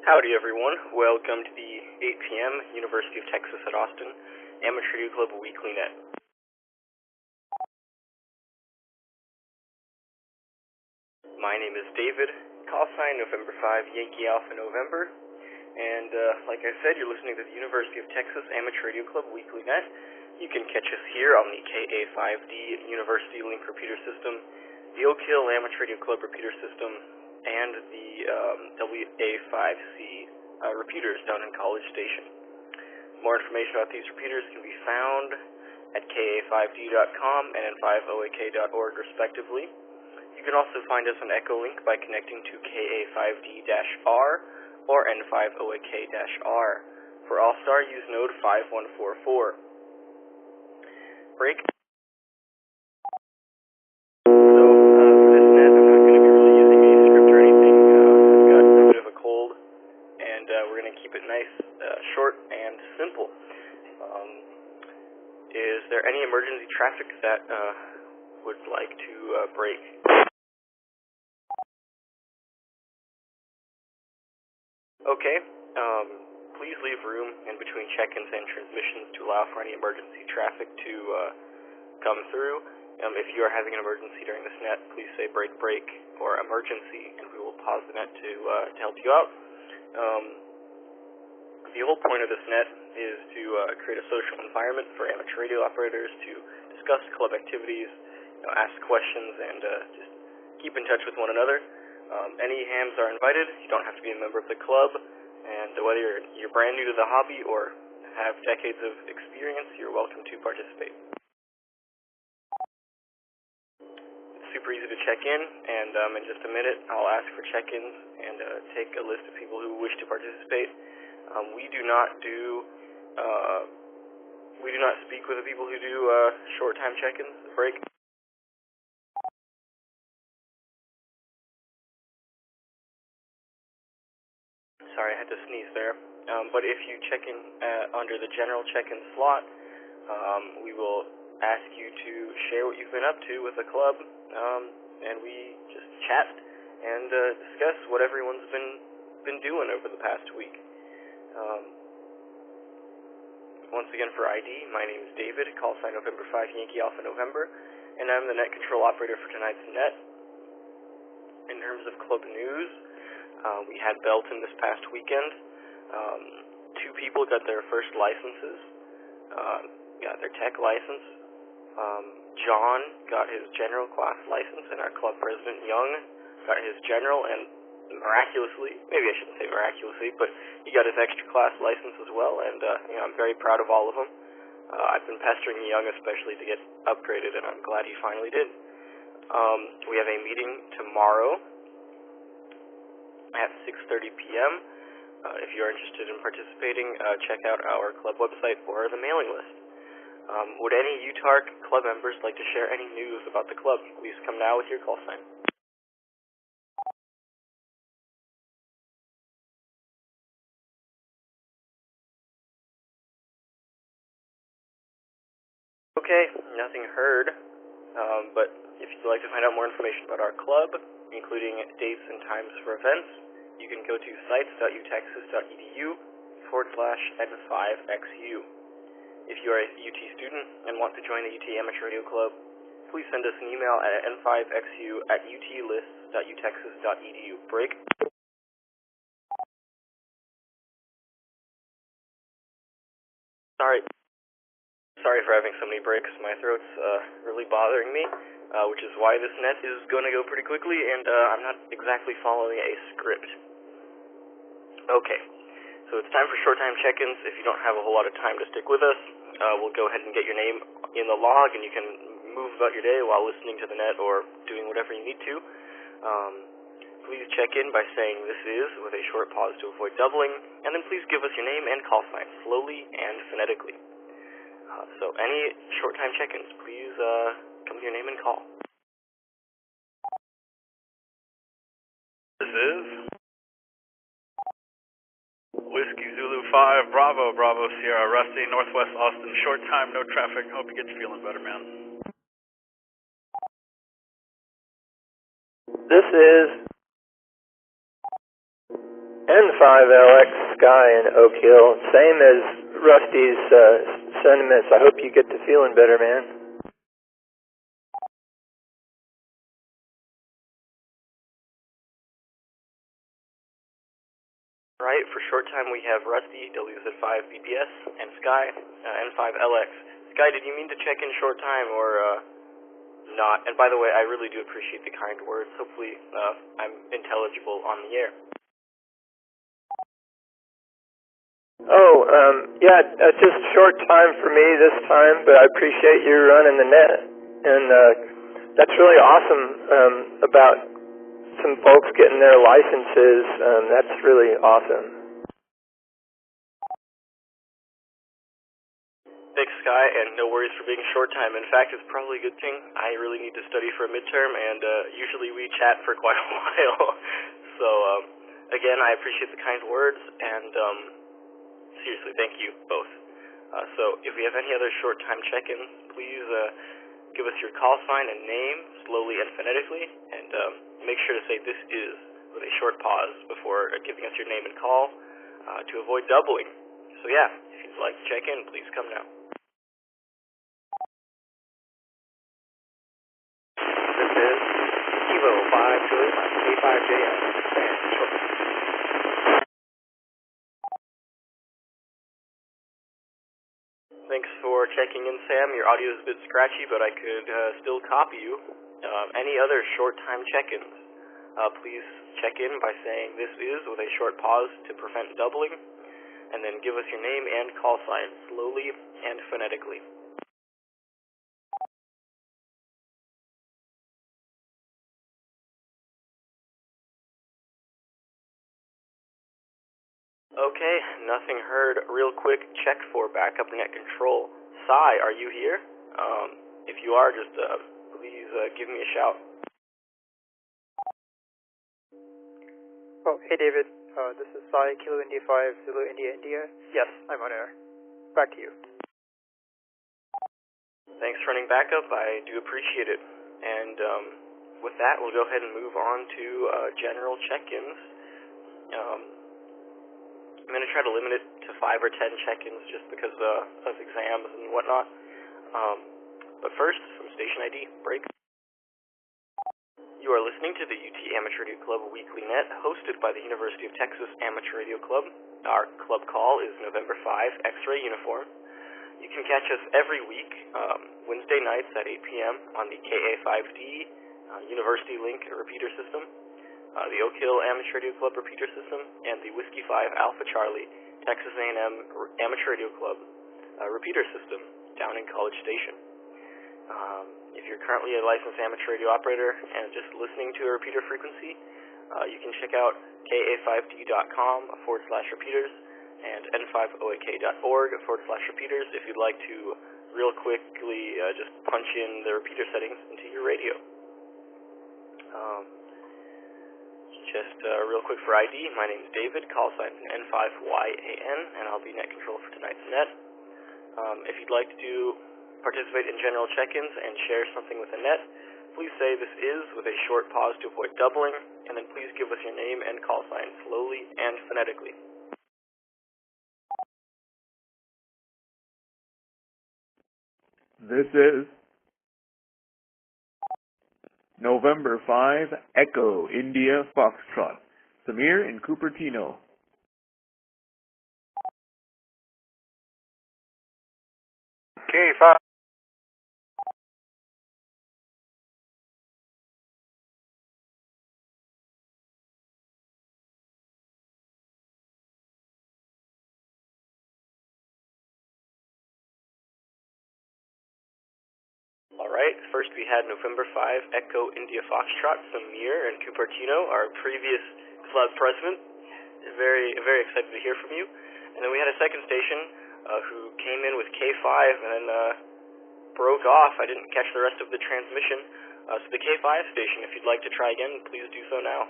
Howdy everyone, welcome to the 8 p.m. University of Texas at Austin Amateur Radio Club Weekly Net. My name is David, call sign November 5, Yankee Alpha November, and like I said, you're listening to the University of Texas Amateur Radio Club Weekly Net. You can catch us here on the KA5D University Link Repeater System, the Oak Hill Amateur Radio Club Repeater System, and the WA5C repeaters down in College Station. More information about these repeaters can be found at ka5d.com and n5oak.org respectively. You can also find us on Echolink by connecting to ka5d-r or n5oak-r. For All-Star, use node 5144. Break. Short and simple. Is there any emergency traffic that would like to break? Okay. Please leave room in between check-ins and transmissions to allow for any emergency traffic to come through. If you are having an emergency during this net, please say break, break, or emergency, and we will pause the net to help you out. The whole point of this net is to create a social environment for amateur radio operators to discuss club activities, ask questions, and just keep in touch with one another. Any hams are invited. You don't have to be a member of the club, and whether you're brand new to the hobby or have decades of experience, you're welcome to participate. It's super easy to check in, and in just a minute I'll ask for check-ins and take a list of people who wish to participate. We do not speak with the people who do short time check-ins. Break. Sorry, I had to sneeze there. But if you check in under the general check-in slot, we will ask you to share what you've been up to with the club, and we just chat and discuss what everyone's been doing over the past week. Once again for ID, my name is David, call sign November 5, Yankee Alpha November, and I'm the net control operator for tonight's net. In terms of club news, we had Belton this past weekend. 2 people got their first licenses, got their tech license. John got his general class license, and our club president, Young, got his general, and miraculously, maybe I shouldn't say miraculously, but he got his extra class license as well, and I'm very proud of all of them. I've been pestering Young especially to get upgraded, and I'm glad he finally did. We have a meeting tomorrow at 6:30 p.m. If you're interested in participating, check out our club website or the mailing list. Would any UTARC club members like to share any news about the club? Please come now with your call sign. Okay, nothing heard, but if you'd like to find out more information about our club, including dates and times for events, you can go to sites.utexas.edu/n5xu. If you are a UT student and want to join the UT Amateur Radio Club, please send us an email at n5xu@utlists.utexas.edu. Break. Sorry for having so many breaks. My throat's really bothering me, which is why this net is going to go pretty quickly, and I'm not exactly following a script. Okay, so it's time for short time check-ins. If you don't have a whole lot of time to stick with us, we'll go ahead and get your name in the log, and you can move about your day while listening to the net or doing whatever you need to. Please check in by saying "this is" with a short pause to avoid doubling, and then please give us your name and call sign slowly and phonetically. So any short time check-ins, please come with your name and call. This is Whiskey Zulu 5, Bravo, Bravo, Sierra, Rusty, Northwest Austin, short time, no traffic. Hope you get feeling better, man. This is N5LX Sky in Oak Hill. Same as Rusty's sentiments. I hope you get to feeling better, man. Right, for short time we have Rusty, WZ5BBS, and Sky, N5LX. Sky, did you mean to check in short time or not? And by the way, I really do appreciate the kind words. Hopefully I'm intelligible on the air. Oh, yeah, just short time for me this time, but I appreciate you running the net. And that's really awesome about some folks getting their licenses. That's really awesome. Thanks, Sky, and no worries for being short time. In fact, it's probably a good thing. I really need to study for a midterm, and usually we chat for quite a while. So, again, I appreciate the kind words, and seriously, thank you both. So, if we have any other short time check-ins, please give us your call sign and name slowly and phonetically, and make sure to say this is with a short pause before giving us your name and call to avoid doubling. So, yeah, if you'd like to check in, please come now. This is Kilo 525K5JS. Thanks for checking in, Sam. Your audio is a bit scratchy, but I could still copy you. Any other short time check-ins, please check in by saying this is with a short pause to prevent doubling, and then give us your name and call sign slowly and phonetically. Okay, nothing heard. Real quick check for backup net control. Sai, are you here? If you are, just please give me a shout. Oh, hey David. This is Sai, Kilo India 5, Zulu India India. Yes, I'm on air. Back to you. Thanks for running backup. I do appreciate it. And with that, we'll go ahead and move on to general check-ins. I'm going to try to limit it to 5 or 10 check-ins just because of exams and whatnot. But first, some station ID break. You are listening to the UT Amateur Radio Club Weekly Net, hosted by the University of Texas Amateur Radio Club. Our club call is November 5, X-ray uniform. You can catch us every week, Wednesday nights at 8 p.m. on the KA5D University Link repeater system, the Oak Hill Amateur Radio Club repeater system, and the Whiskey 5 Alpha Charlie Texas A&M Amateur Radio Club repeater system down in College Station. If you're currently a licensed amateur radio operator and just listening to a repeater frequency, you can check out ka5d.com/repeaters and n5oak.org/repeaters if you'd like to real quickly just punch in the repeater settings into your radio. Just real quick for ID, my name is David, call sign N5YAN, and I'll be net control for tonight's net. If you'd like to participate in general check-ins and share something with the net, please say this is with a short pause to avoid doubling, and then please give us your name and call sign slowly and phonetically. This is November 5, Echo, India, Foxtrot. Samir in Cupertino. K5. Alright, first we had November 5, Echo, India, Foxtrot, Samir and Cupertino, our previous club president. Very excited to hear from you. And then we had a second station who came in with K5 and then broke off. I didn't catch the rest of the transmission. So the K5 station, if you'd like to try again, please do so now.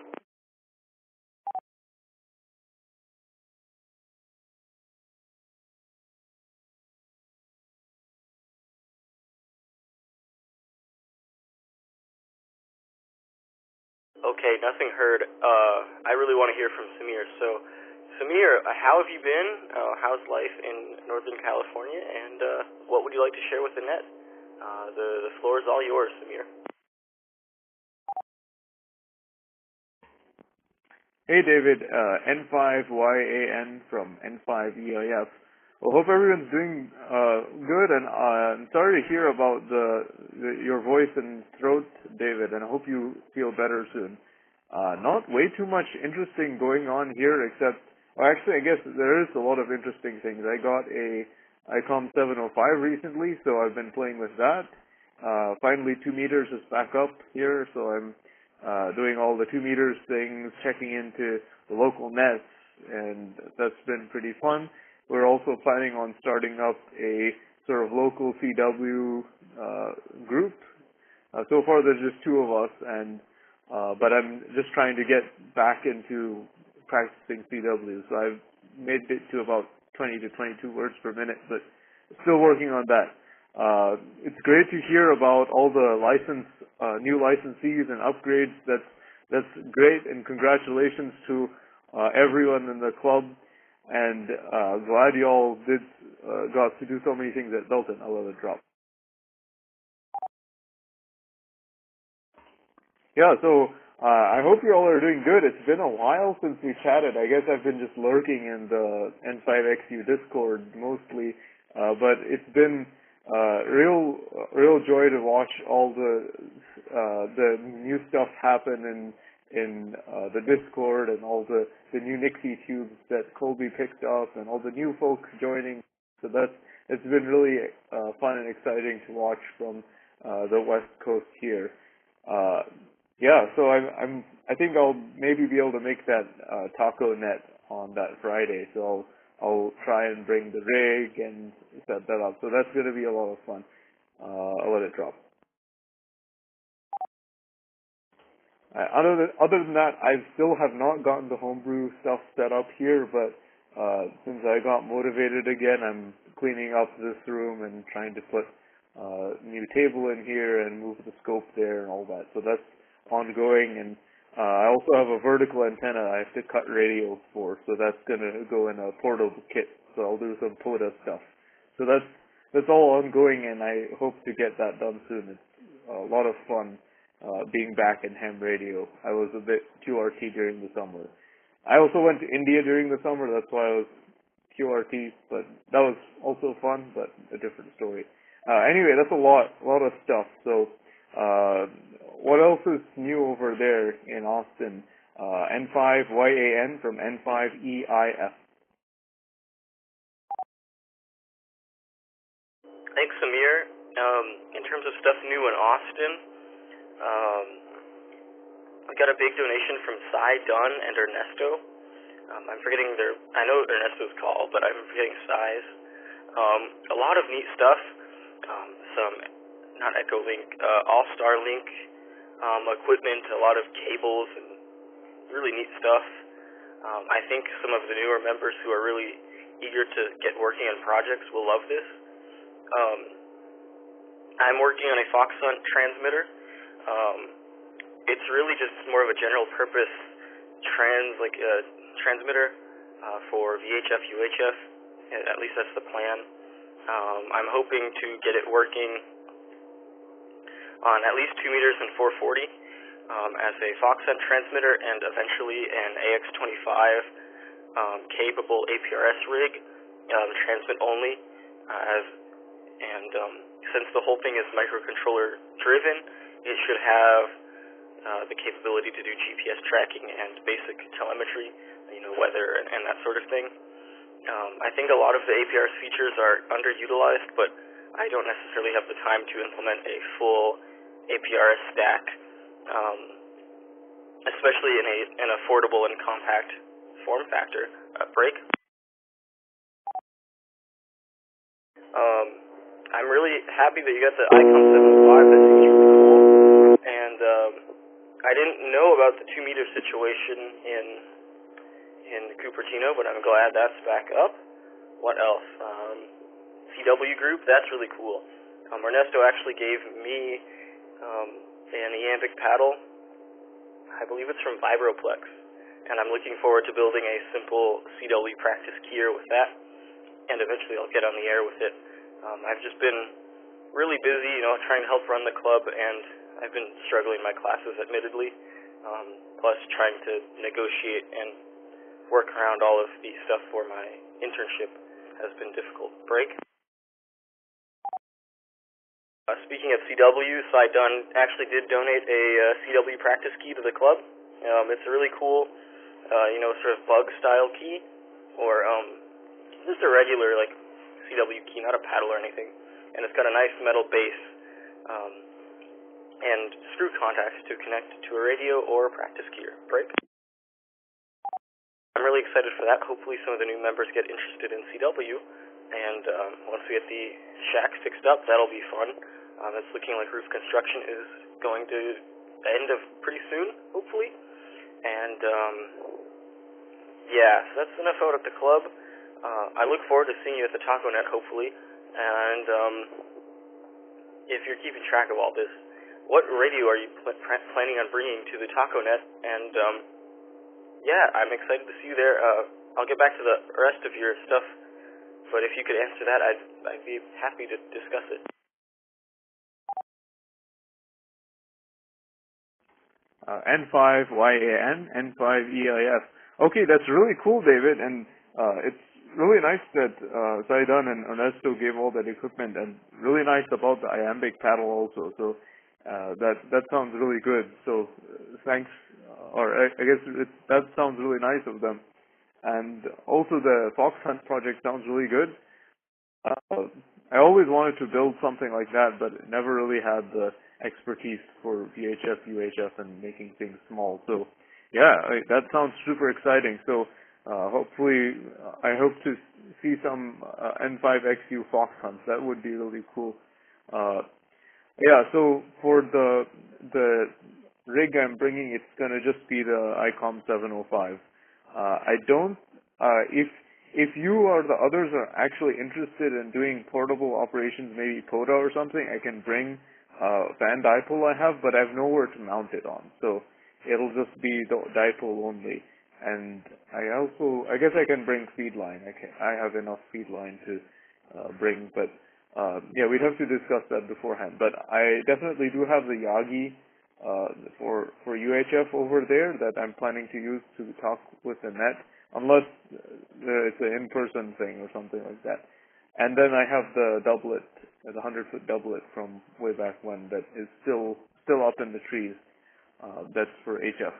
Okay, nothing heard. I really want to hear from Samir. So, Samir, how have you been? How's life in Northern California? And what would you like to share with the net? The floor is all yours, Samir. Hey David, N5YAN from N5EIF. Well, hope everyone's doing good, and I'm sorry to hear about your voice and throat, David, and I hope you feel better soon. Not way too much interesting going on here, except, well, actually, I guess there is a lot of interesting things. I got a ICOM 705 recently, so I've been playing with that. Finally, 2 meters is back up here, so I'm doing all the 2 meters things, checking into the local nets, and that's been pretty fun. We're also planning on starting up a sort of local CW group. So far, there's just 2 of us, and but I'm just trying to get back into practicing CW. So I've made it to about 20 to 22 words per minute, but still working on that. It's great to hear about all the new licensees and upgrades. That's great, and congratulations to everyone in the club. And glad you all got to do so many things at Dalton. I'll let it drop. Yeah, so I hope you all are doing good. It's been a while since we chatted. I guess I've been just lurking in the N5XU Discord mostly, but it's been real joy to watch all the new stuff happen in the Discord, and all the new Nixie tubes that Colby picked up, and all the new folks joining. So it's been really fun and exciting to watch from the West Coast here. Yeah, so I think I'll maybe be able to make that taco net on that Friday. So I'll try and bring the rig and set that up. So that's going to be a lot of fun. I'll let it drop. Other than that, I still have not gotten the homebrew stuff set up here, but since I got motivated again, I'm cleaning up this room and trying to put new table in here and move the scope there and all that. So that's ongoing, and I also have a vertical antenna I have to cut radios for, so that's going to go in a portable kit. So I'll do some POTA stuff. So that's all ongoing, and I hope to get that done soon. It's a lot of fun being back in ham radio. I was a bit QRT during the summer. I also went to India during the summer. That's why I was QRT, but that was also fun, but a different story. Anyway, that's a lot of stuff. So what else is new over there in Austin? N5YAN from N5EIF. Thanks, Samir. In terms of stuff new in Austin, we got a big donation from Cy Dunn and Ernesto. I'm forgetting I know Ernesto's call, but I'm forgetting Cy's. A lot of neat stuff. Some, not Echolink, All-Star-Link equipment, a lot of cables, and really neat stuff. I think some of the newer members who are really eager to get working on projects will love this. I'm working on a FoxHunt transmitter. It's really just more of a general purpose transmitter for VHF, UHF. At least that's the plan. I'm hoping to get it working on at least 2 meters and 440 as a FoxHunt transmitter, and eventually an AX25 capable APRS rig, transmit only. Since the whole thing is microcontroller driven, it should have the capability to do GPS tracking and basic telemetry, weather and that sort of thing. I think a lot of the APRS features are underutilized, but I don't necessarily have the time to implement a full APRS stack, especially in an affordable and compact form factor. Break. I'm really happy that you got the ICOM 705. That seems really cool. And I didn't know about the 2 meter situation in Cupertino, but I'm glad that's back up. What else? CW group, that's really cool. Ernesto actually gave me an Iambic paddle I believe it's from Vibroplex, and I'm looking forward to building a simple CW practice keyer with that, and eventually I'll get on the air with it. I've just been really busy, trying to help run the club, and I've been struggling in my classes, admittedly, plus trying to negotiate and work around all of the stuff for my internship has been difficult. Break? Speaking of CW, Cy Dunn actually did donate a CW practice key to the club. It's a really cool, sort of bug-style key, or just a regular, CW key, not a paddle or anything. And it's got a nice metal base and screw contacts to connect to a radio or a practice keyer. Break? I'm really excited for that. Hopefully some of the new members get interested in CW, and once we get the shack fixed up, that'll be fun. It's looking like roof construction is going to end of pretty soon, hopefully. And so that's enough out at the club. I look forward to seeing you at the Taco Net, hopefully. And if you're keeping track of all this, what radio are you planning on bringing to the Taco Net? And I'm excited to see you there. I'll get back to the rest of your stuff, but if you could answer that, I'd be happy to discuss it. N5YAN, N5EIF. Okay, that's really cool, David, and it's really nice that Cy Dunn and Ernesto gave all that equipment, and really nice about the iambic paddle also. So that sounds really good. So thanks, or I guess that sounds really nice of them. And also the Fox Hunt project sounds really good. I always wanted to build something like that, but never really had the expertise for VHF, UHF, and making things small. So that sounds super exciting. So hopefully, I hope to see some N5XU Fox Hunts. That would be really cool. So for the rig I'm bringing, it's gonna just be the ICOM 705. If you or the others are actually interested in doing portable operations, maybe POTA or something, I can bring fan dipole I have, but I have nowhere to mount it on. So it'll just be the dipole only. And I guess I can bring feed line. I have enough feed line to bring, but we'd have to discuss that beforehand. But I definitely do have the Yagi for UHF over there that I'm planning to use to talk with the net, unless it's an in-person thing or something like that. And then I have the doublet, the 100-foot doublet from way back when that is still up in the trees. That's for HF.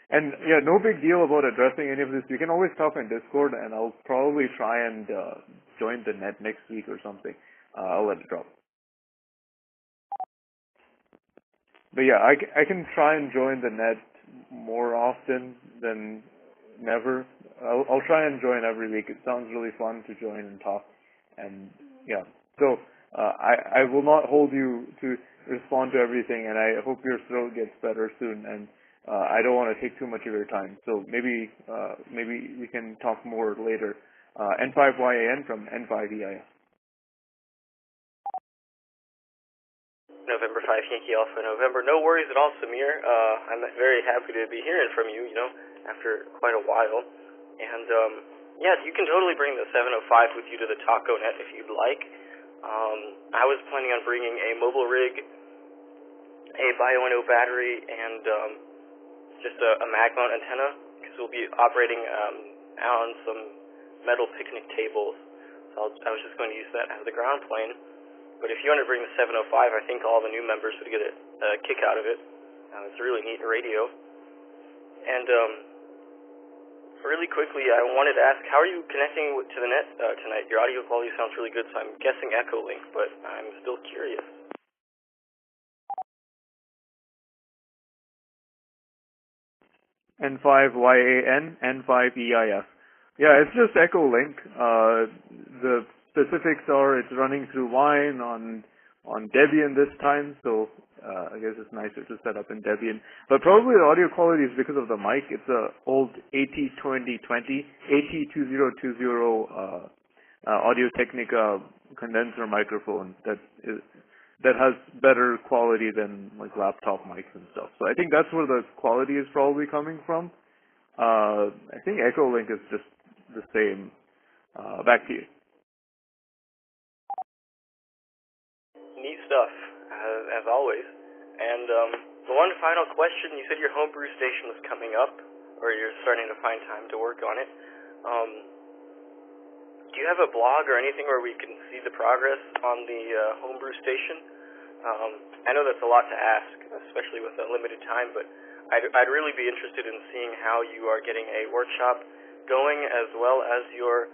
And no big deal about addressing any of this. You can always talk on Discord, and I'll probably try and join the net next week or something. I'll let it drop. But I can try and join the net more often than never. I'll try and join every week. It sounds really fun to join and talk. And so I will not hold you to respond to everything, and I hope your throat gets better soon. And I don't want to take too much of your time. So maybe we can talk more later. N5YAN from N5EIF. November 5 Yankee Alpha November. No worries at all, Samir. I'm very happy to be hearing from you, after quite a while. And, you can totally bring the 705 with you to the Taco Net if you'd like. I was planning on bringing a mobile rig, a Bioenno battery, and just a mag mount antenna, because we'll be operating on some metal picnic tables. So I was just going to use that as the ground plane. But if you want to bring the 705, I think all the new members would get a kick out of it. It's a really neat radio. And really quickly, I wanted to ask, how are you connecting to the net tonight? Your audio quality sounds really good, so I'm guessing Echolink, but I'm still curious. N5YAN, N5EIF. Yeah, it's just Echolink. The specifics are it's running through Wine on Debian this time, so I guess it's nicer to set up in Debian. But probably the audio quality is because of the mic. It's a old AT2020, AT2020 Audio Technica condenser microphone that that has better quality than like laptop mics and stuff. So I think that's where the quality is probably coming from. I think Echolink is just the same. Back to you. Neat stuff, as always. And the one final question, you said your homebrew station was coming up, or you're starting to find time to work on it. Do you have a blog or anything where we can see the progress on the homebrew station? I know that's a lot to ask, especially with a limited time, but I'd really be interested in seeing how you are getting a workshop going, as well as your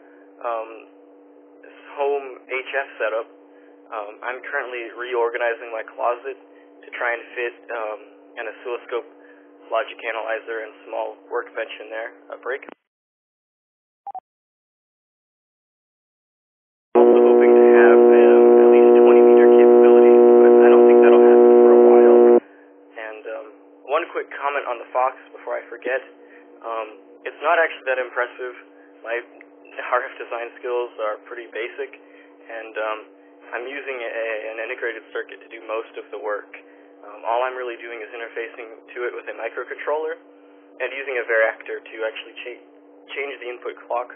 home HF setup. I'm currently reorganizing my closet to try and fit an oscilloscope, logic analyzer, and small workbench in there. A break. Also hoping to have at least 20-meter capability, but I don't think that'll happen for a while. And one quick comment on the Fox before I forget. It's not actually that impressive. My RF design skills are pretty basic, and I'm using an integrated circuit to do most of the work. All I'm really doing is interfacing to it with a microcontroller and using a varactor to actually change the input clock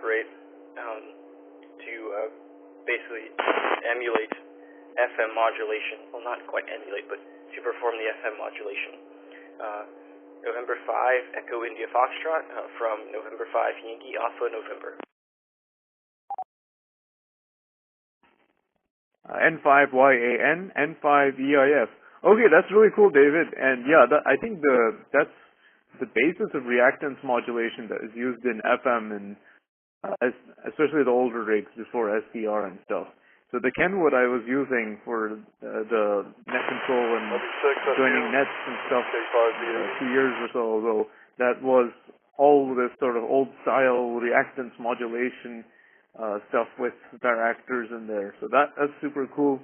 rate to basically emulate FM modulation. Well, not quite emulate, but to perform the FM modulation. November 5, Echo India Foxtrot, from November 5, Yankee Alpha November. N5YAN, N5EIF. Okay, that's really cool, David. And yeah, I think that's the basis of reactance modulation that is used in FM and especially the older rigs before SDR and stuff. So the Kenwood I was using for the net control and joining nets and stuff 2 years or so ago, that was all this sort of old style reactance modulation stuff with varactors in there. So that's super cool.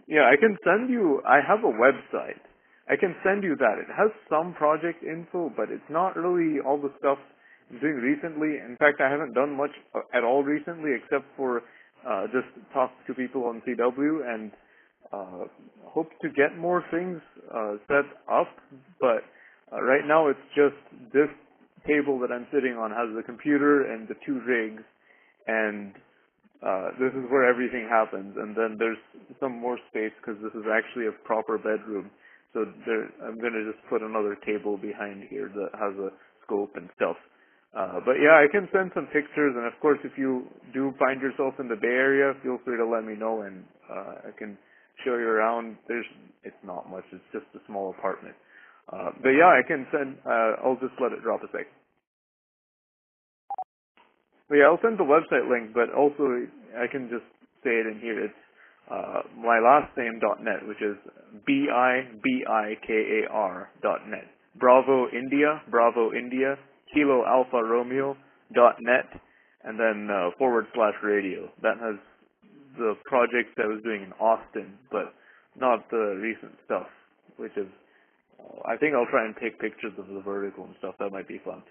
Yeah, I can send you, I have a website. I can send you that. It has some project info, but it's not really all the stuff I'm doing recently. In fact, I haven't done much at all recently except for just talk to people on CW and hope to get more things set up. But right now it's just this table that I'm sitting on has the computer and the 2 rigs, and this is where everything happens. And then there's some more space because this is actually a proper bedroom. So I'm going to just put another table behind here that has a scope and stuff. But yeah, I can send some pictures, and of course if you do find yourself in the Bay Area, feel free to let me know, and I can show you around. It's not much, it's just a small apartment. But yeah, I can send, I'll just let it drop a sec. But yeah, I'll send the website link, but also I can just say it in here. It's my last name.net, which is BIBIKAR.net. Bravo India, Kilo Alpha Romeo.net, and then /radio. That has the projects I was doing in Austin, but not the recent stuff, which is, I think I'll try and take pictures of the vertical and stuff. That might be fun.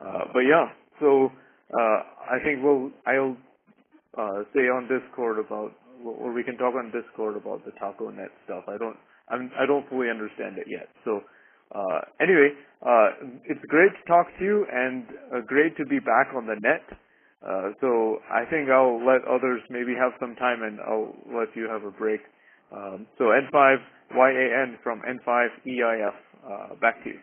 But yeah, so I think I'll say on Discord about, or we can talk on Discord about the TacoNet stuff. I don't fully understand it yet. So anyway, it's great to talk to you, and great to be back on the net. So I think I'll let others maybe have some time, and I'll let you have a break. So N5YAN from N5EIF. Back to you.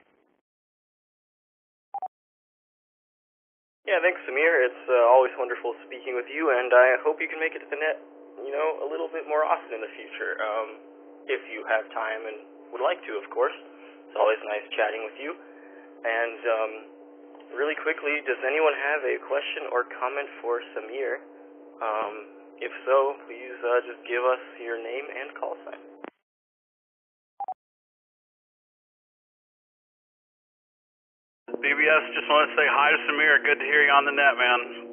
Yeah, thanks, Samir. It's always wonderful speaking with you, and I hope you can make it to the net, a little bit more often in the future, if you have time and would like to, of course. It's always nice chatting with you. And really quickly, does anyone have a question or comment for Samir? If so, please just give us your name and call sign. BBS, just want to say hi to Samir. Good to hear you on the net, man.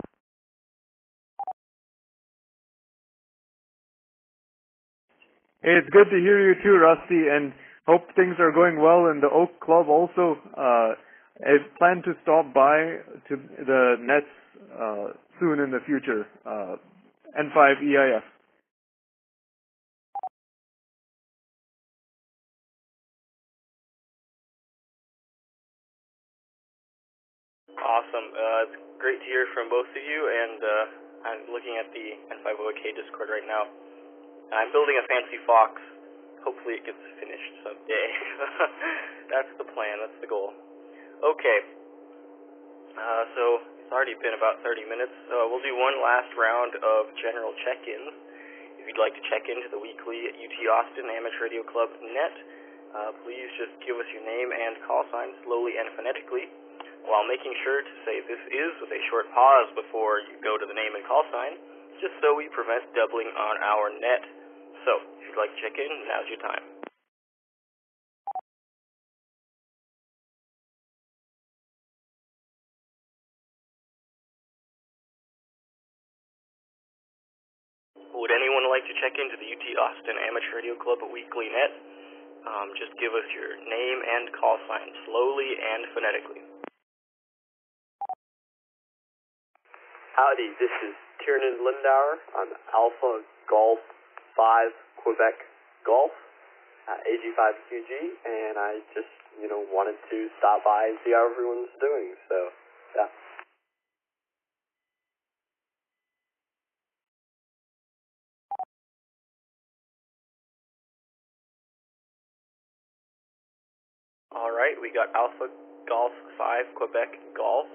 Hey, it's good to hear you too, Rusty, and hope things are going well in the Oak Club also. I plan to stop by to the nets soon in the future. N5EIF. Awesome. It's great to hear from both of you, and I'm looking at the N50K Discord right now. I'm building a fancy fox. Hopefully it gets finished someday. That's the plan, that's the goal. Okay, so it's already been about 30 minutes. We'll do one last round of general check-ins. If you'd like to check into the weekly UT Austin Amateur Radio Club net, please just give us your name and call sign slowly and phonetically, while making sure to say this is with a short pause before you go to the name and call sign, just so we prevent doubling on our net. So, if you'd like to check in, now's your time. Would anyone like to check into the UT Austin Amateur Radio Club weekly net? Just give us your name and call sign slowly and phonetically. Howdy, this is Tiernan Lindauer on Alpha Golf 5 Quebec Golf, AG5QG, and I just, wanted to stop by and see how everyone's doing, so, yeah. Alright, we got Alpha Golf 5 Quebec Golf.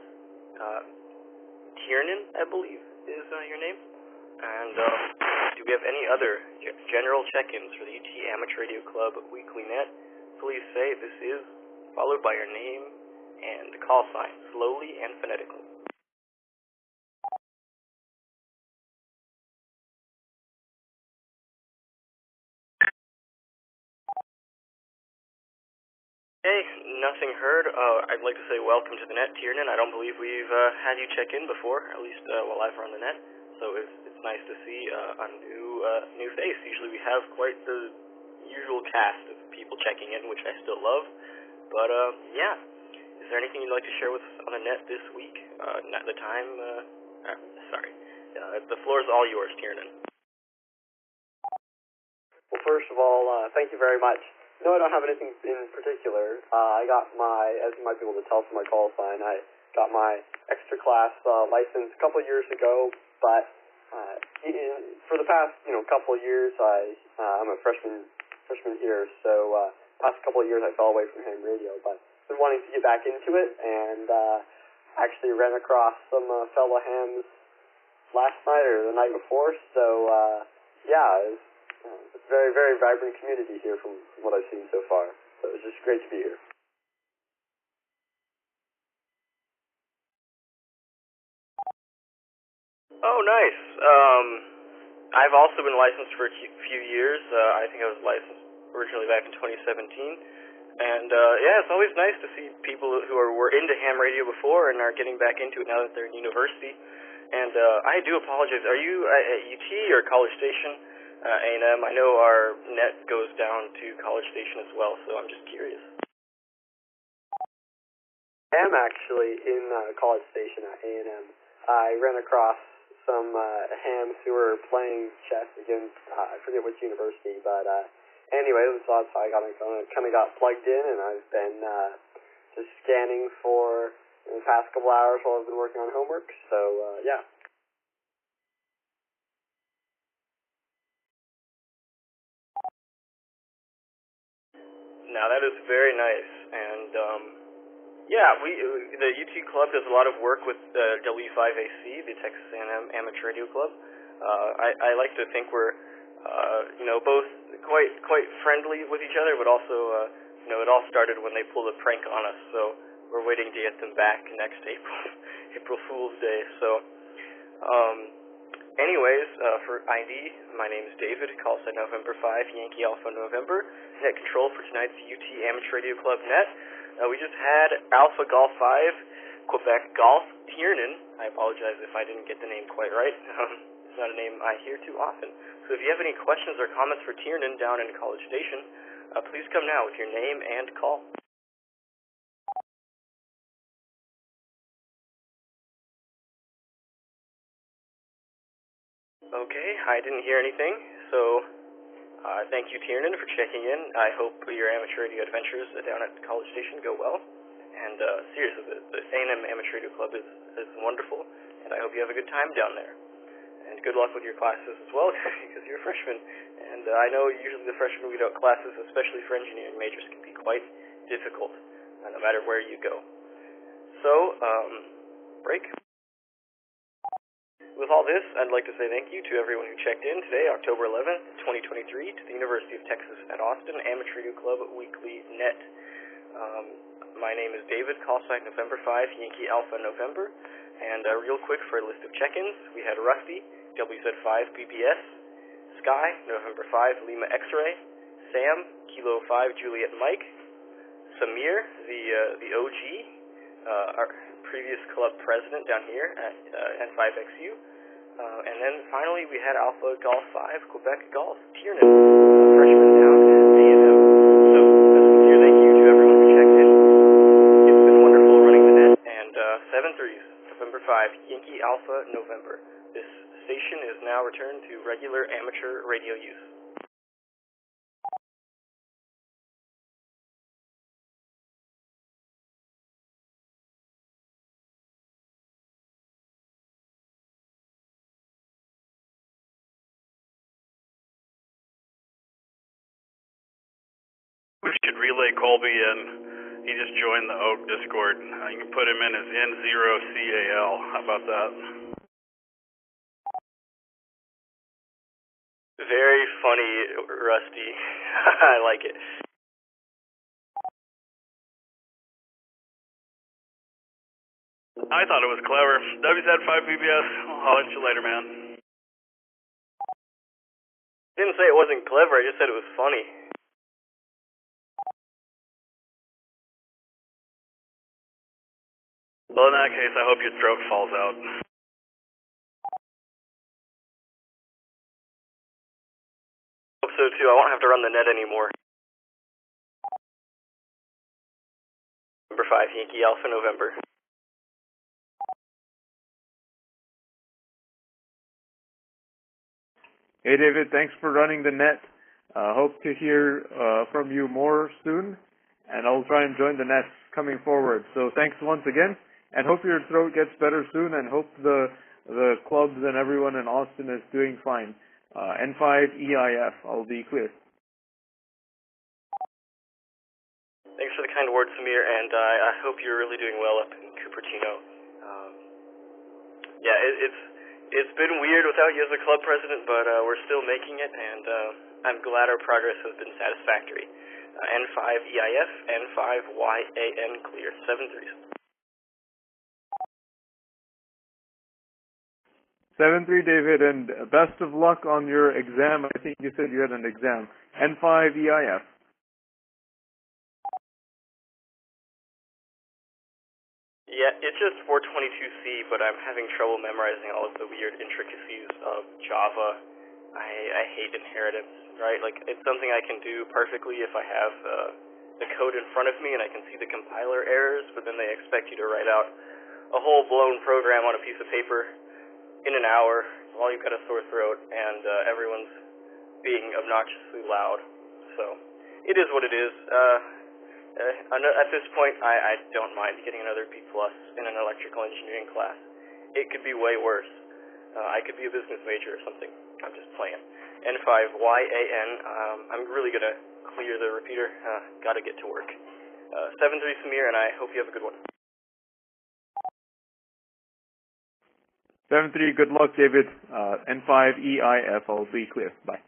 Tiernan, I believe, is your name. And do we have any other general check-ins for the UT Amateur Radio Club weekly net? Please say this is, followed by your name and call sign, slowly and phonetically. Hey, nothing heard. I'd like to say welcome to the net, Tiernan. I don't believe we've had you check in before, at least while I've run the net. So it's nice to see a new face. Usually we have quite the usual cast of people checking in, which I still love. But yeah, is there anything you'd like to share with us on the net this week? Not the time. Sorry, the floor is all yours, Tiernan. Well, first of all, thank you very much. No, I don't have anything in particular. I got my, as you might be able to tell from my call sign, I got my extra class license a couple of years ago, but for the past, couple of years, I'm a freshman here, so past couple of years I fell away from ham radio, but been wanting to get back into it, and actually ran across some fellow hams last night or the night before, so yeah, it's a very, very vibrant community here from what I've seen so far. So it's just great to be here. Oh, nice. I've also been licensed for a few years. I think I was licensed originally back in 2017. And yeah, it's always nice to see people who were into ham radio before and are getting back into it now that they're in university. And I do apologize. Are you at UT or College Station? A&M, I know our net goes down to College Station as well, so I'm just curious. I am actually in College Station at A&M. I ran across some hams who were playing chess against, I forget which university, but anyway, so I kind of got plugged in, and I've been just scanning for the past couple hours while I've been working on homework, so yeah. Now that is very nice, and yeah, the UT Club does a lot of work with W5AC, the Texas A&M Amateur Radio Club. I like to think we're both quite friendly with each other, but also it all started when they pulled a prank on us, so we're waiting to get them back next April Fool's Day. So anyways, for ID, my name is David, call sign November 5, Yankee Alpha November. Net control for tonight's UT Amateur Radio Club net. We just had Alpha Golf 5, Quebec Golf, Tiernan. I apologize if I didn't get the name quite right. It's not a name I hear too often. So if you have any questions or comments for Tiernan down in College Station, please come now with your name and call. Okay, I didn't hear anything, so thank you, Tiernan, for checking in. I hope your amateur radio adventures down at College Station go well. And seriously, the A&M Amateur Radio Club is wonderful, and I hope you have a good time down there. And good luck with your classes as well, because you're a freshman. And I know usually the freshman weed out classes, especially for engineering majors, can be quite difficult, no matter where you go. So, break. With all this, I'd like to say thank you to everyone who checked in today, October 11th, 2023, to the University of Texas at Austin Amateur Radio Club Weekly Net. My name is David, call sign November 5, Yankee Alpha November. And real quick for a list of check-ins, we had Rusty, WZ5 BBS, Sky, November 5, Lima X-Ray, Sam, Kilo 5 Juliet Mike, Samir, the OG, our previous club president down here at N5XU, and then finally we had Alpha Golf 5, Quebec Golf, Tiernan, freshman down at A&M. So a sincere thank you to everyone who checked in. It's been wonderful running the net, and 7-3s, November 5, Yankee Alpha November. This station is now returned to regular amateur radio use. We should relay Colby in. He just joined the Oak Discord. You can put him in as N0CAL. How about that? Very funny, Rusty. I like it. I thought it was clever. WZ5BBS, I'll let you later, man. Didn't say it wasn't clever, I just said it was funny. Well, in that case, I hope your throat falls out. Hope so too, I won't have to run the net anymore. Number 5, Yankee Alpha November. Hey David, thanks for running the net. Hope to hear from you more soon, and I'll try and join the nets coming forward. So thanks once again, and hope your throat gets better soon, and hope the clubs and everyone in Austin is doing fine. N5EIF, I'll be clear. Thanks for the kind words, Samir, and I hope you're really doing well up in Cupertino. Yeah, it's been weird without you as a club president, but we're still making it, and I'm glad our progress has been satisfactory. N5EIF, N5YAN clear, 7-3s. 7-3, David, and best of luck on your exam. I think you said you had an exam. N5EIF. Yeah, it's just 422C, but I'm having trouble memorizing all of the weird intricacies of Java. I hate inheritance, right? Like, it's something I can do perfectly if I have the code in front of me and I can see the compiler errors, but then they expect you to write out a whole blown program on a piece of paper in an hour while you've got a sore throat and everyone's being obnoxiously loud. So, it is what it is. At this point, I don't mind getting another B+ in an electrical engineering class. It could be way worse. I could be a business major or something. I'm just playing. N5YAN, I'm really going to clear the repeater. Got to get to work. 7-3 Samir, and I hope you have a good one. 7-3, good luck, David. N5EIF, I'll be clear. Bye.